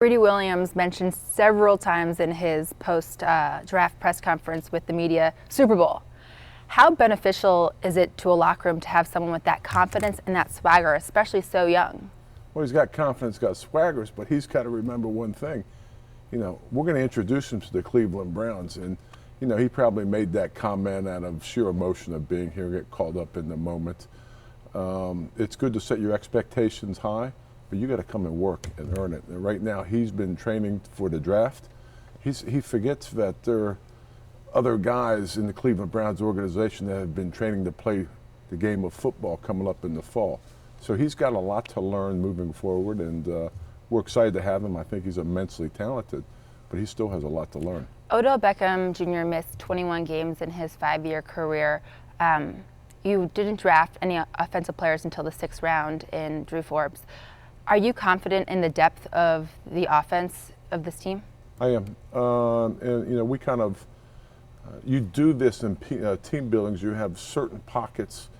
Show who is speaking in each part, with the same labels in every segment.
Speaker 1: Rudy Williams mentioned several times in his post-draft press conference with the media, Super Bowl. How beneficial is it to a locker room to have someone with that confidence and that swagger, especially so young?
Speaker 2: Well, he's got confidence, got swaggers, but he's got to remember one thing. You know, we're going to introduce him to the Cleveland Browns, and, you know, he probably made that comment out of sheer emotion of being here, get called up in the moment. It's good to set your expectations high, but you got to come and work and earn it. And right now, he's been training for the draft. He forgets that there are other guys in the Cleveland Browns organization that have been training to play the game of football coming up in the fall. So he's got a lot to learn moving forward, and we're excited to have him. I think he's immensely talented, but he still has a lot to learn.
Speaker 1: Odell Beckham Jr. missed 21 games in his 5-year career. You didn't draft any offensive players until the 6th round in Drew Forbes. Are you confident in the depth of the offense of this team?
Speaker 2: I am. And, you know, we kind of, you do this in team buildings. You have certain pockets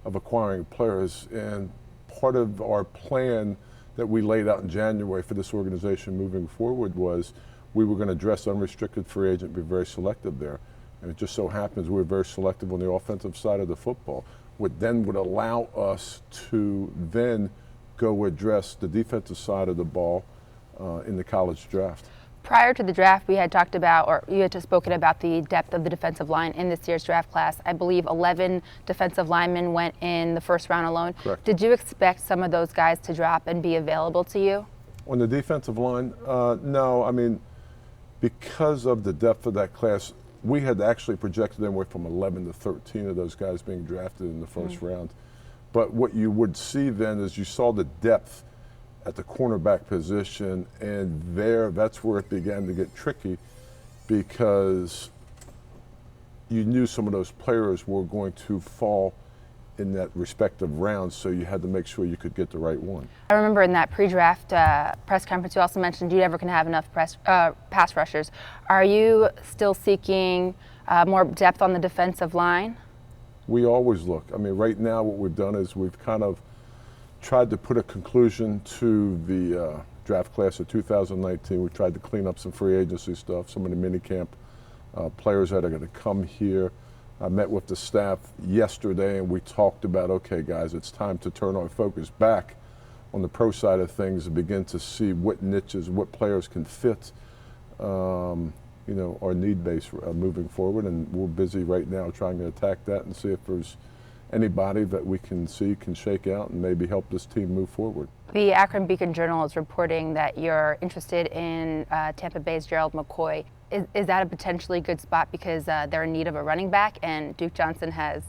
Speaker 2: of acquiring players. And part of our plan that we laid out in January for this organization moving forward was we were going to address unrestricted free agent, be very selective there. And it just so happens we're very selective on the offensive side of the football, what then would allow us to then go address the defensive side of the ball in the college draft.
Speaker 1: Prior to the draft, we had talked about, or you had just spoken about the depth of the defensive line in this year's draft class. I believe 11 defensive linemen went in the first round alone.
Speaker 2: Correct.
Speaker 1: Did you expect some of those guys to drop and be available to you?
Speaker 2: On the defensive line, no. I mean, because of the depth of that class, we had actually projected anywhere from 11 to 13 of those guys being drafted in the first round. But what you would see then is you saw the depth at the cornerback position, and that's where it began to get tricky, because you knew some of those players were going to fall in that respective round, so you had to make sure you could get the right one.
Speaker 1: I remember in that pre-draft press conference, you also mentioned you never can have enough pass rushers. Are you still seeking more depth on the defensive line?
Speaker 2: We always look. I mean, right now what we've done is we've kind of tried to put a conclusion to the draft class of 2019. We tried to clean up some free agency stuff, some of the minicamp players that are going to come here. I met with the staff yesterday and we talked about, okay guys, it's time to turn our focus back on the pro side of things and begin to see what niches, what players can fit you know, our need base moving forward, and we're busy right now trying to attack that and see if there's anybody that we can see can shake out and maybe help this team move forward.
Speaker 1: The Akron Beacon-Journal is reporting that you're interested in Tampa Bay's Gerald McCoy. Is that a potentially good spot because they're in need of a running back and Duke Johnson has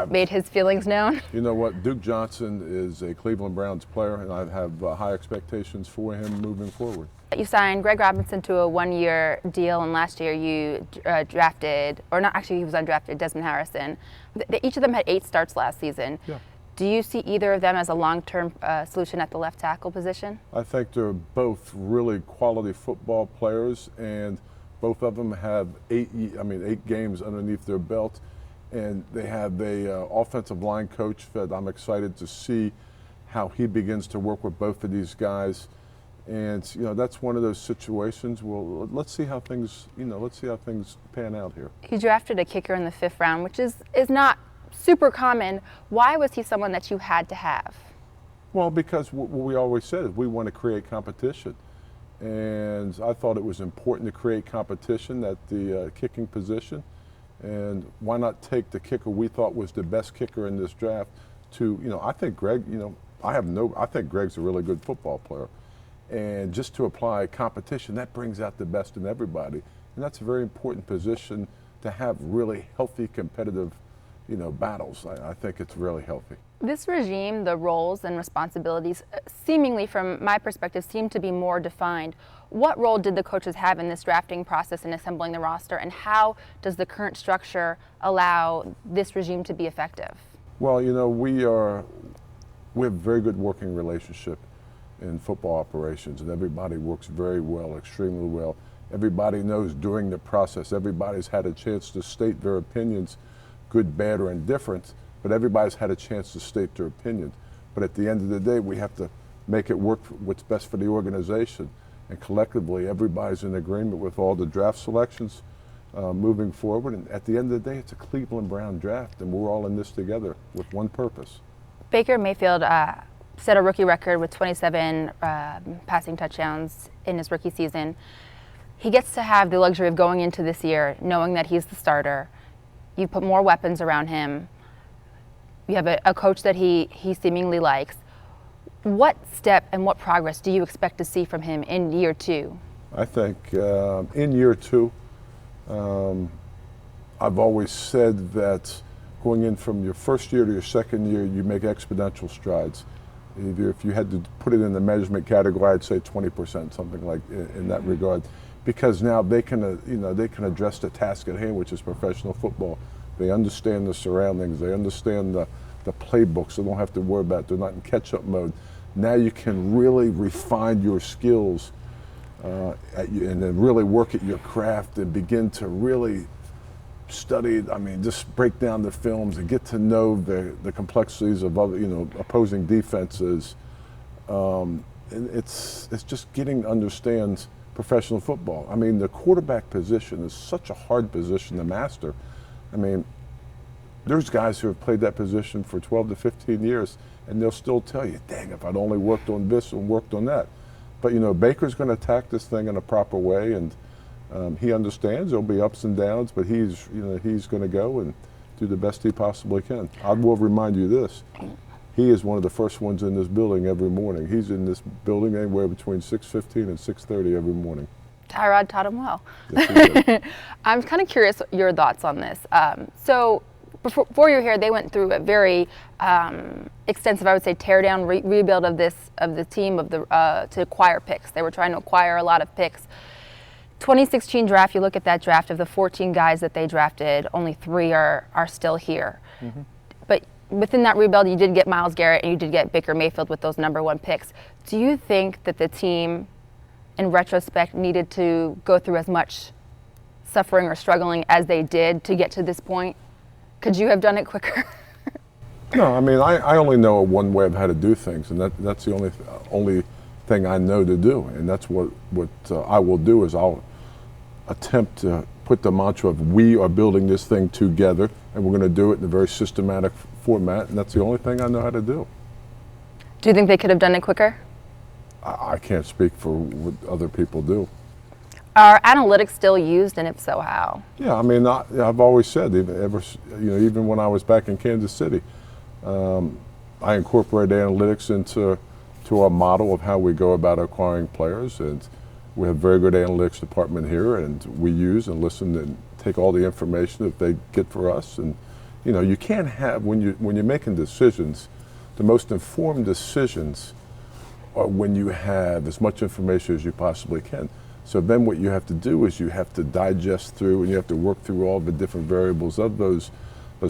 Speaker 1: made his feelings known?
Speaker 2: You know what, Duke Johnson is a Cleveland Browns player, and I have high expectations for him moving forward.
Speaker 1: You signed Greg Robinson to a 1-year deal, and last year you drafted, or not, actually he was undrafted, Desmond Harrison. Each of them had 8 starts last season.
Speaker 2: Yeah.
Speaker 1: Do you see either of them as a long-term solution at the left tackle position?
Speaker 2: I think they're both really quality football players, and both of them have 8 games underneath their belt, and they have a offensive line coach that I'm excited to see how he begins to work with both of these guys. And you know, that's one of those situations. Well, let's see how things, let's see how things pan out here.
Speaker 1: You drafted a kicker in the 5th round, which is not super common. Why was he someone that you had to have?
Speaker 2: Well, because what we always said is we want to create competition. And I thought it was important to create competition at the kicking position. And why not take the kicker we thought was the best kicker in this draft to, I think Greg, I think Greg's a really good football player. And just to apply competition, that brings out the best in everybody. And that's a very important position to have really healthy, competitive, battles. I think it's really healthy.
Speaker 1: This regime, the roles and responsibilities, seemingly from my perspective, seem to be more defined. What role did the coaches have in this drafting process and assembling the roster, and how does the current structure allow this regime to be effective?
Speaker 2: Well, we have a very good working relationship in football operations, and everybody works very well, extremely well. Everybody knows during the process, everybody's had a chance to state their opinions, good, bad, or indifferent, but everybody's had a chance to state their opinion. But at the end of the day, we have to make it work what's best for the organization. and collectively everybody's in agreement with all the draft selections moving forward. And at the end of the day, it's a Cleveland Brown draft, and we're all in this together with one purpose.
Speaker 1: Baker Mayfield set a rookie record with 27 passing touchdowns in his rookie season. He gets to have the luxury of going into this year knowing that he's the starter. You put more weapons around him. You have a coach that he seemingly likes. What step and what progress do you expect to see from him in year two?
Speaker 2: I think in year two, I've always said that going in from your first year to your second year, you make exponential strides. Either if you had to put it in the measurement category, I'd say 20%, something like in that regard, because now they can, they can address the task at hand, which is professional football. They understand the surroundings. They understand the playbooks. They don't have to worry about it. They're not in catch-up mode. Now you can really refine your skills and then really work at your craft and begin to really study. I mean, just break down the films and get to know the complexities of other, opposing defenses. And it's just getting to understand professional football. I mean, the quarterback position is such a hard position to master. I mean, there's guys who have played that position for 12 to 15 years, and they'll still tell you, dang, if I'd only worked on this and worked on that. But, Baker's going to attack this thing in a proper way, and he understands there'll be ups and downs, but he's going to go and do the best he possibly can. I will remind you this. He is one of the first ones in this building every morning. He's in this building anywhere between 6:15 and 6:30 every morning.
Speaker 1: Tyrod taught him well.
Speaker 2: Yes, he did.
Speaker 1: I'm kind of curious your thoughts on this. So before you were here, they went through a very extensive, I would say, tear-down rebuild of the team to acquire picks. They were trying to acquire a lot of picks. 2016 draft, you look at that draft, of the 14 guys that they drafted, only 3 are still here. Mm-hmm. But within that rebuild, you did get Myles Garrett and you did get Baker Mayfield with those number 1 picks. Do you think that the team, in retrospect, needed to go through as much suffering or struggling as they did to get to this point? Could you have done it quicker?
Speaker 2: No, I mean, I only know one way of how to do things, and that's the only thing I know to do, and that's what I will do is I'll attempt to put the mantra of we are building this thing together, and we're going to do it in a very systematic format, and that's the only thing I know how to do.
Speaker 1: Do you think they could have done it quicker?
Speaker 2: I can't speak for what other people do.
Speaker 1: Are analytics still used, and if so, how?
Speaker 2: Yeah, I mean, I've always said, even when I was back in Kansas City, I incorporated analytics into our model of how we go about acquiring players, and we have a very good analytics department here, and we use and listen and take all the information that they get for us. And you can't have, when you're making decisions, the most informed decisions are when you have as much information as you possibly can. So then what you have to do is you have to digest through and you have to work through all the different variables of those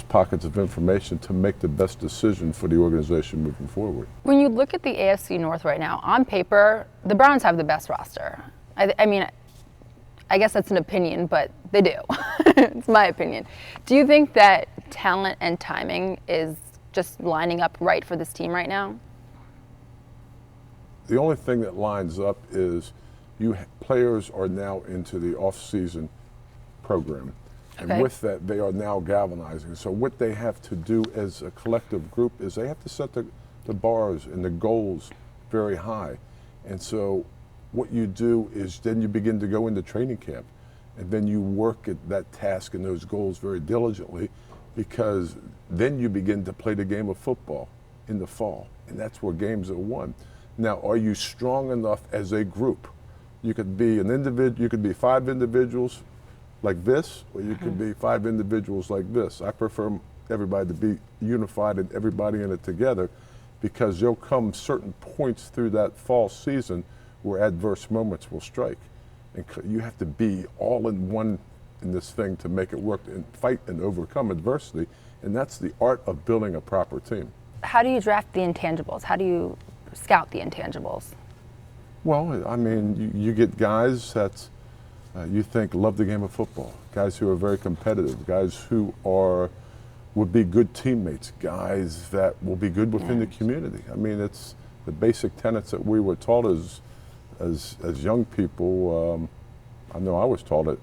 Speaker 2: pockets of information to make the best decision for the organization moving forward.
Speaker 1: When you look at the AFC North right now, on paper, the Browns have the best roster. I mean, I guess that's an opinion, but they do. It's my opinion. Do you think that talent and timing is just lining up right for this team right now?
Speaker 2: The only thing that lines up is players are now into the off-season program. And
Speaker 1: okay.
Speaker 2: With that, they are now galvanizing. So what they have to do as a collective group is they have to set the bars and the goals very high. And so what you do is then you begin to go into training camp, and then you work at that task and those goals very diligently, because then you begin to play the game of football in the fall, and that's where games are won. Now, are you strong enough as a group? You could be an individual, you could be 5 individuals like this, or you could be 5 individuals like this. I prefer everybody to be unified and everybody in it together, because there'll come certain points through that fall season where adverse moments will strike. And you have to be all in one in this thing to make it work and fight and overcome adversity. And that's the art of building a proper team.
Speaker 1: How do you draft the intangibles? How do you scout the intangibles?
Speaker 2: Well, I mean, you get guys that you think love the game of football, guys who are very competitive, guys who would be good teammates, guys that will be good within the community. I mean, it's the basic tenets that we were taught as as young people, I know I was taught it